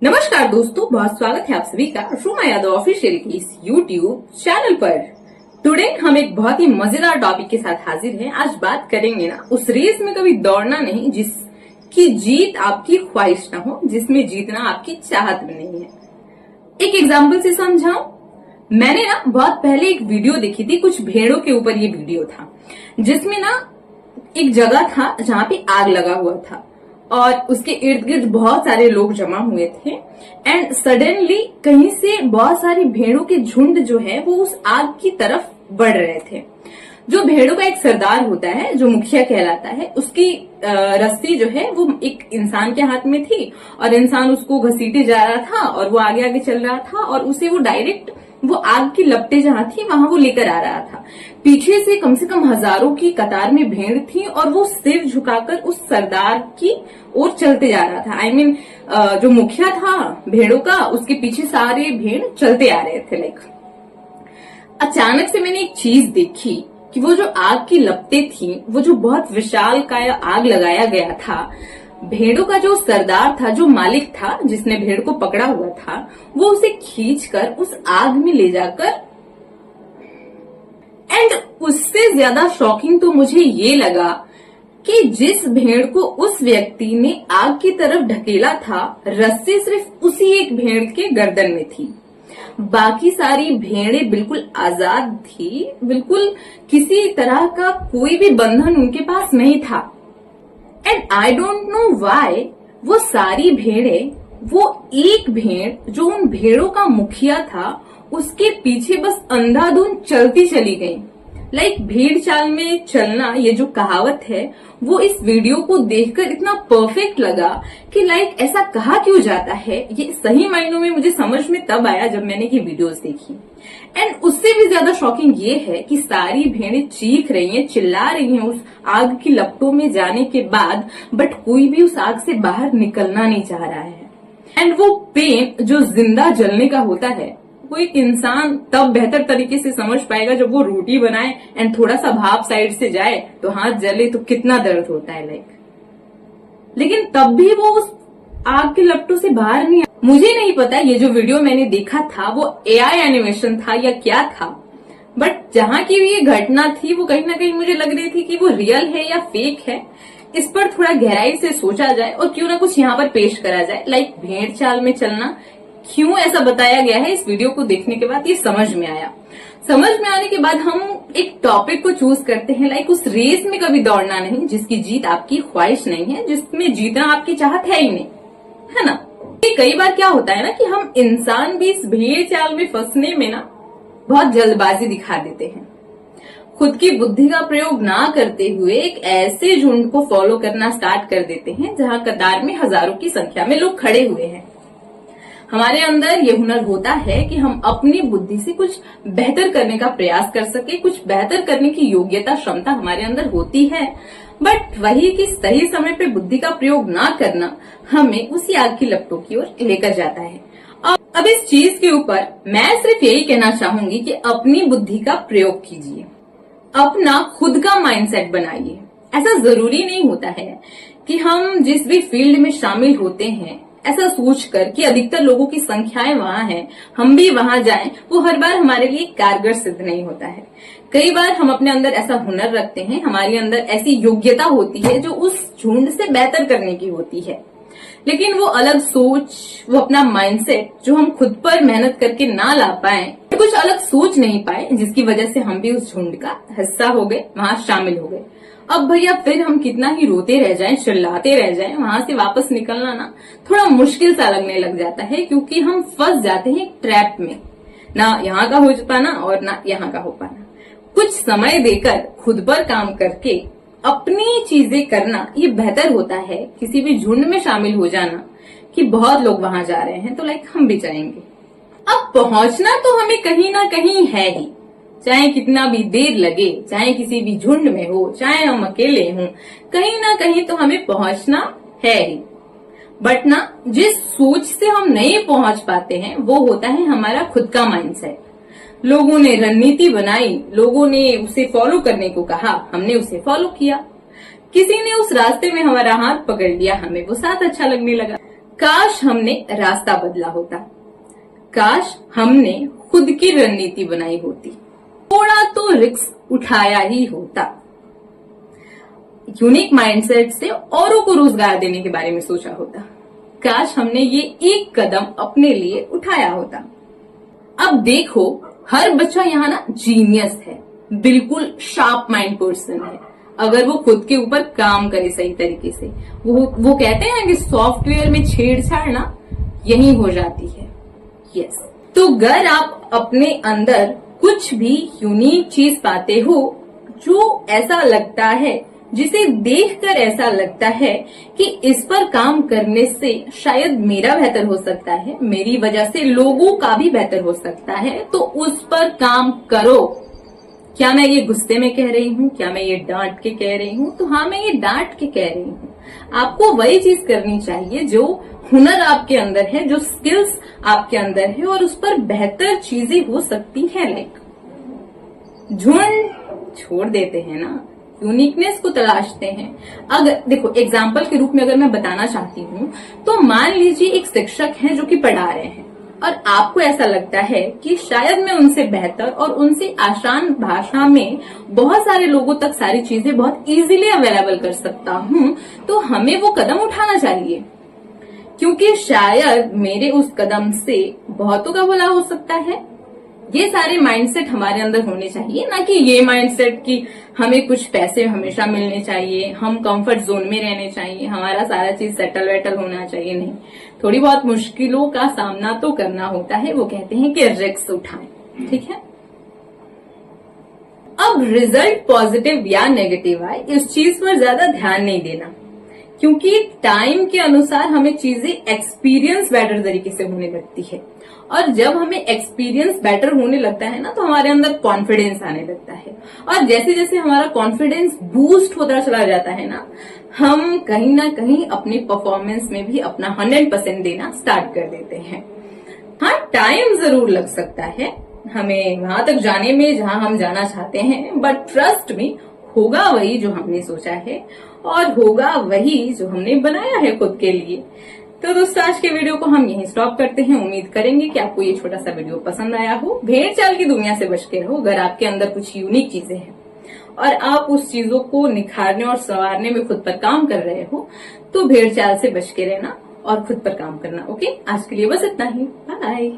नमस्कार दोस्तों, बहुत स्वागत है आप सभी का रूमा यादव ऑफिशियल की इस यूट्यूब चैनल पर। टुडे हम एक बहुत ही मजेदार टॉपिक के साथ हाजिर हैं। आज बात करेंगे ना उस रेस में कभी दौड़ना नहीं जिसकी जीत आपकी ख्वाहिश ना हो, जिसमें जीतना आपकी चाहत में नहीं है। एक एग्जाम्पल से समझाऊं, मैंने ना बहुत पहले एक वीडियो देखी थी, कुछ भेड़ों के ऊपर ये वीडियो था, जिसमें ना एक जगह था जहां पे आग लगा हुआ था और उसके इर्द गिर्द बहुत सारे लोग जमा हुए थे एंड सडनली कहीं से बहुत सारी भेड़ों के झुंड जो है वो उस आग की तरफ बढ़ रहे थे। जो भेड़ों का एक सरदार होता है, जो मुखिया कहलाता है, उसकी रस्सी जो है वो एक इंसान के हाथ में थी और इंसान उसको घसीटे जा रहा था और वो आगे आगे चल रहा था और उसे वो डायरेक्ट वो आग की लपटें जहां थी वहां वो लेकर आ रहा था। पीछे से कम से कम हजारों की कतार में भेड़ थी और वो सिर झुकाकर उस सरदार की ओर चलते जा रहा था। I mean, जो मुखिया था भेड़ों का, उसके पीछे सारे भेड़ चलते आ रहे थे। अचानक से मैंने एक चीज देखी कि वो जो आग की लपटें थी, वो जो बहुत विशाल काया आग लगाया गया था, भेड़ों का जो सरदार था, जो मालिक था, जिसने भेड़ को पकड़ा हुआ था, वो उसे खींचकर उस आग में ले जाकर, एंड उससे ज्यादा शॉकिंग तो मुझे ये लगा कि जिस भेड़ को उस व्यक्ति ने आग की तरफ ढकेला था, रस्सी सिर्फ उसी एक भेड़ के गर्दन में थी। बाकी सारी भेड़ें बिल्कुल आजाद थी, बिल्कुल किसी तरह का कोई भी बंधन उनके पास नहीं था। And I don't know why वो सारी भेड़ें, वो एक भेड़ जो उन भेड़ों का मुखिया था, उसके पीछे बस अंधाधुंध चलती चली गई। भेड़ चाल में चलना, ये जो कहावत है, वो इस वीडियो को देखकर इतना परफेक्ट लगा कि ऐसा कहा क्यों जाता है, ये सही मायनों में मुझे समझ में तब आया जब मैंने ये वीडियोस देखी। एंड उससे भी ज्यादा शॉकिंग ये है कि सारी भेड़ें चीख रही हैं, चिल्ला रही हैं उस आग की लपटों में जाने के बाद, बट कोई भी उस आग से बाहर निकलना नहीं चाह रहा है। एंड वो पेन जो जिंदा जलने का होता है, वो एक इंसान तब बेहतर तरीके से समझ पाएगा जब वो रोटी बनाए एंड थोड़ा सा भाप साइड से जाए तो हाथ जले तो कितना दर्द होता है। लेकिन तब भी वो उस आग के लपटों से बाहर नहीं आया। मुझे नहीं पता ये जो वीडियो मैंने देखा था वो AI एनिमेशन था या क्या था, बट जहां की भी ये घटना थी वो कहीं ना कहीं मुझे लग रही थी कि वो रियल है या फेक है। इस पर थोड़ा गहराई से सोचा जाए और क्यों ना कुछ यहाँ पर पेश करा जाए। भेड़ चाल में चलना क्यों ऐसा बताया गया है, इस वीडियो को देखने के बाद ये समझ में आया। समझ में आने के बाद हम एक टॉपिक को चूज करते हैं, उस रेस में कभी दौड़ना नहीं जिसकी जीत आपकी ख्वाहिश नहीं है, जिसमें जीतना आपकी चाहत है ही नहीं, है ना। कई बार क्या होता है ना कि हम इंसान भी इस भेड़ चाल में फंसने में ना बहुत जल्दबाजी दिखा देते हैं। खुद की बुद्धि का प्रयोग ना करते हुए एक ऐसे झुंड को फॉलो करना स्टार्ट कर देते हैं जहां कतार में हजारों की संख्या में लोग खड़े हुए हैं। हमारे अंदर ये हुनर होता है कि हम अपनी बुद्धि से कुछ बेहतर करने का प्रयास कर सके, कुछ बेहतर करने की योग्यता, क्षमता हमारे अंदर होती है, बट वही कि सही समय पे बुद्धि का प्रयोग ना करना हमें उसी आग की लपटों की ओर लेकर जाता है। अब इस चीज के ऊपर मैं सिर्फ यही कहना चाहूंगी कि अपनी बुद्धि का प्रयोग कीजिए, अपना खुद का माइंडसेट बनाइए। ऐसा जरूरी नहीं होता है कि हम जिस भी फील्ड में शामिल होते हैं, ऐसा सोचकर कि अधिकतर लोगों की संख्याएं वहां हैं, हम भी वहां जाएं, वो हर बार हमारे लिए कारगर सिद्ध नहीं होता है। कई बार हम अपने अंदर ऐसा हुनर रखते हैं, हमारे अंदर ऐसी योग्यता होती है जो उस झुंड से बेहतर करने की होती है, लेकिन वो अलग सोच, वो अपना माइंडसेट जो हम खुद पर मेहनत करके ना ला पाए, कुछ अलग सोच नहीं पाए, जिसकी वजह से हम भी उस झुंड का हिस्सा हो गए, वहां शामिल हो गए। अब भैया फिर हम कितना ही रोते रह जाएं, चिल्लाते रह जाएं, वहां से वापस निकलना ना थोड़ा मुश्किल सा लगने लग जाता है, क्योंकि हम फंस जाते हैं एक ट्रैप में, ना यहाँ का हो पाना और ना यहाँ का हो पाना। कुछ समय देकर खुद पर काम करके अपनी चीजें करना ये बेहतर होता है किसी भी झुंड में शामिल हो जाना कि बहुत लोग वहां जा रहे हैं तो हम भी जाएंगे। अब पहुंचना तो हमें कहीं ना कहीं है ही, चाहे कितना भी देर लगे, चाहे किसी भी झुंड में हो, चाहे हम अकेले हों, कहीं ना कहीं तो हमें पहुंचना है ही। बट ना जिस सोच से हम नहीं पहुंच पाते हैं वो होता है हमारा खुद का माइंडसेट। लोगों ने रणनीति बनाई, लोगों ने उसे फॉलो करने को कहा, हमने उसे फॉलो किया। किसी ने उस रास्ते में हमारा हाथ पकड़ लिया, हमें वो साथ अच्छा लगने लगा। काश हमने रास्ता बदला होता, काश हमने खुद की रणनीति बनाई होती, थोड़ा तो रिस्क उठाया ही होता, यूनिक माइंडसेट से औरों को रोजगार देने के बारे में सोचा होता, काश हमने ये एक कदम अपने लिए उठाया होता। अब देखो, हर बच्चा यहाँ ना जीनियस है, बिल्कुल शार्प माइंड पर्सन है, अगर वो खुद के ऊपर काम करे सही तरीके से। वो कहते हैं कि सॉफ्टवेयर में छेड़छाड़ ना यही हो जाती है। यस, तो अगर आप अपने अंदर कुछ भी यूनिक चीज पाते हो, जो ऐसा लगता है, जिसे देखकर ऐसा लगता है कि इस पर काम करने से शायद मेरा बेहतर हो सकता है, मेरी वजह से लोगों का भी बेहतर हो सकता है, तो उस पर काम करो। क्या मैं ये गुस्से में कह रही हूँ? क्या मैं ये डांट के कह रही हूँ? तो हाँ, मैं ये डांट के कह रही हूँ। आपको वही चीज करनी चाहिए जो हुनर आपके अंदर है, जो स्किल्स आपके अंदर है, और उस पर बेहतर चीजें हो सकती हैं। लाइक झुंड छोड़ देते हैं ना, यूनिकनेस को तलाशते हैं। अगर देखो, एग्जाम्पल के रूप में अगर मैं बताना चाहती हूँ, तो मान लीजिए एक शिक्षक हैं जो कि पढ़ा रहे हैं, और आपको ऐसा लगता है कि शायद मैं उनसे बेहतर और उनसे आसान भाषा में बहुत सारे लोगों तक सारी चीजें बहुत इजीली अवेलेबल कर सकता हूँ, तो हमें वो कदम उठाना चाहिए, क्योंकि शायद मेरे उस कदम से बहुतों का भला हो सकता है। ये सारे माइंडसेट हमारे अंदर होने चाहिए, ना कि ये माइंडसेट कि हमें कुछ पैसे हमेशा मिलने चाहिए, हम कंफर्ट जोन में रहने चाहिए, हमारा सारा चीज सेटल वेटल होना चाहिए। नहीं, थोड़ी बहुत मुश्किलों का सामना तो करना होता है। वो कहते हैं कि रिस्क उठाएं, ठीक है। अब रिजल्ट पॉजिटिव या नेगेटिव आए, इस चीज पर ज्यादा ध्यान नहीं देना, क्योंकि टाइम के अनुसार हमें चीजें एक्सपीरियंस बेटर तरीके से होने लगती है, और जब हमें एक्सपीरियंस बेटर होने लगता है ना, तो हमारे अंदर कॉन्फिडेंस आने लगता है, और जैसे जैसे हमारा कॉन्फिडेंस बूस्ट होता चला जाता है ना, हम कहीं ना कहीं अपनी परफॉर्मेंस में भी अपना 100% देना स्टार्ट कर देते हैं। हाँ, टाइम जरूर लग सकता है हमें वहां तक जाने में जहां हम जाना चाहते हैं, बट ट्रस्ट में होगा वही जो हमने सोचा है, और होगा वही जो हमने बनाया है खुद के लिए। तो दोस्तों, आज के वीडियो को हम यहीं स्टॉप करते हैं। उम्मीद करेंगे कि आपको ये छोटा सा वीडियो पसंद आया हो। भेड़ चाल की दुनिया से बच के रहो। अगर आपके अंदर कुछ यूनिक चीजें हैं और आप उस चीजों को निखारने और संवारने में खुद पर काम कर रहे हो, तो भेड़ चाल से बच के रहना और खुद पर काम करना। ओके, आज के लिए बस इतना ही। बाय।